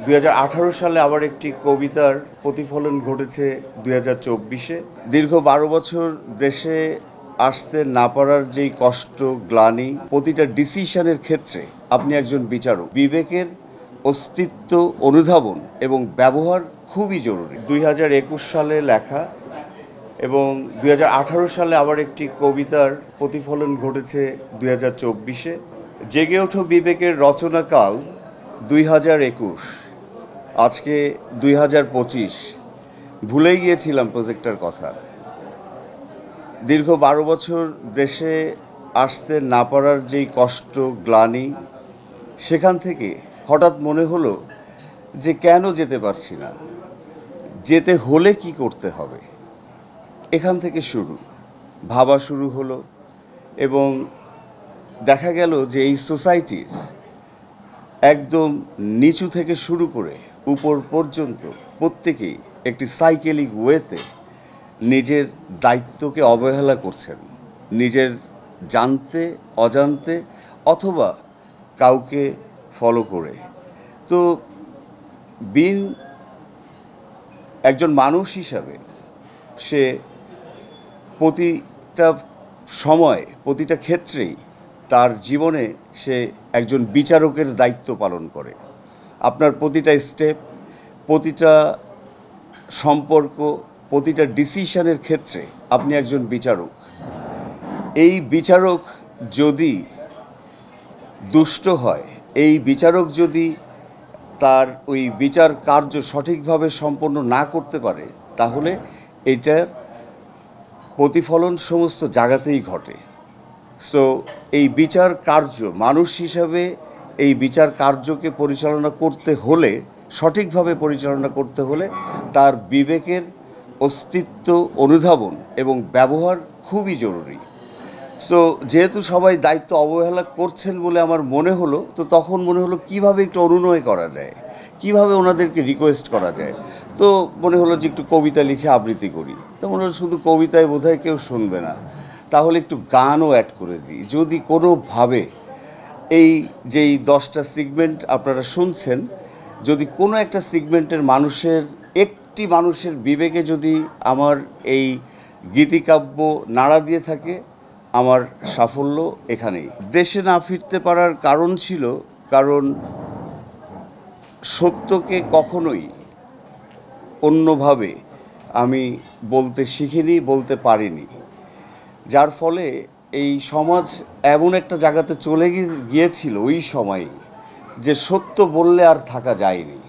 2018 সালে আবার একটি কবিতার প্রতিফলন ঘটেছে 2024-এ। দীর্ঘ 12 বছর দেশে আসতে না পারার যেই কষ্ট, গ্লানি, প্রতিটা ডিসিশনের ক্ষেত্রে আপনি একজন বিচারক। বিবেকের অস্তিত্ব অনুধাবন এবং ব্যবহার খুবই জরুরি। 2021 সালে লেখা এবং 2018 সালে আবার একটি কবিতার প্রতিফলন ঘটেছে 2024-এ। জেগে ওঠো বিবেকের রচনাকাল 2021, আজকে 2025। ভুলেই গিয়েছিলাম প্রজেক্টটার কথা। দীর্ঘ 12 বছর দেশে আসতে না পারার যেই কষ্ট, গ্লানি, সেখান থেকে হঠাৎ মনে হলো যে কেন যেতে পারছি না, যেতে হলে কি করতে হবে। এখান থেকে ভাবা শুরু হলো এবং দেখা গেল যে এই সোসাইটির একদম নিচু থেকে শুরু করে উপর পর্যন্ত প্রত্যেকেই একটি সাইকেলিক ওয়েতে নিজের দায়িত্বকে অবহেলা করছেন, নিজের জানতে অজান্তে অথবা কাউকে ফলো করে। তো একজন মানুষ হিসাবে সে প্রতিটা সময়, প্রতিটা ক্ষেত্রেই তার জীবনে সে একজন বিচারকের দায়িত্ব পালন করে। আপনার প্রতিটা স্টেপ, প্রতিটা সম্পর্ক, প্রতিটা ডিসিশনের ক্ষেত্রে আপনি একজন বিচারক। এই বিচারক যদি দুষ্ট হয়, এই বিচারক যদি তার ওই বিচার কার্য সঠিকভাবে সম্পন্ন না করতে পারে, তাহলে এটার প্রতিফলন সমস্ত জায়গাতেই ঘটে। সো এই বিচার কার্য, মানুষ হিসাবে এই বিচার কার্যকে পরিচালনা করতে হলে, সঠিকভাবে পরিচালনা করতে হলে তার বিবেকের অস্তিত্ব অনুধাবন এবং ব্যবহার খুবই জরুরি। সো যেহেতু সবাই দায়িত্ব অবহেলা করছেন বলে আমার মনে হলো, তো তখন মনে হলো কিভাবে একটু অনুনয় করা যায়, কিভাবে ওনাদেরকে রিকোয়েস্ট করা যায়। তো মনে হলো যে একটু কবিতা লিখে আবৃত্তি করি। তো মনে হলো শুধু কবিতায় বোধহয় কেউ শুনবে না, তাহলে একটু গানও অ্যাড করে দিই। যদি কোনোভাবে এই যেই 10টা সিগমেন্ট আপনারা শুনছেন, যদি কোনো একটা সিগমেন্টের একটি মানুষের বিবেকে যদি আমার এই গীতিকাব্য নাড়া দিয়ে থাকে, আমার সাফল্য এখানেই। দেশে না ফিরতে পারার কারণ ছিল, কারণ সত্যকে কখনোই অন্যভাবে আমি বলতে শিখিনি, বলতে পারিনি। যার ফলে এই সমাজ এমন একটা জায়গাতে চলে গিয়েছিল ওই সময়ে, যে সত্য বললে আর থাকা যায়নি।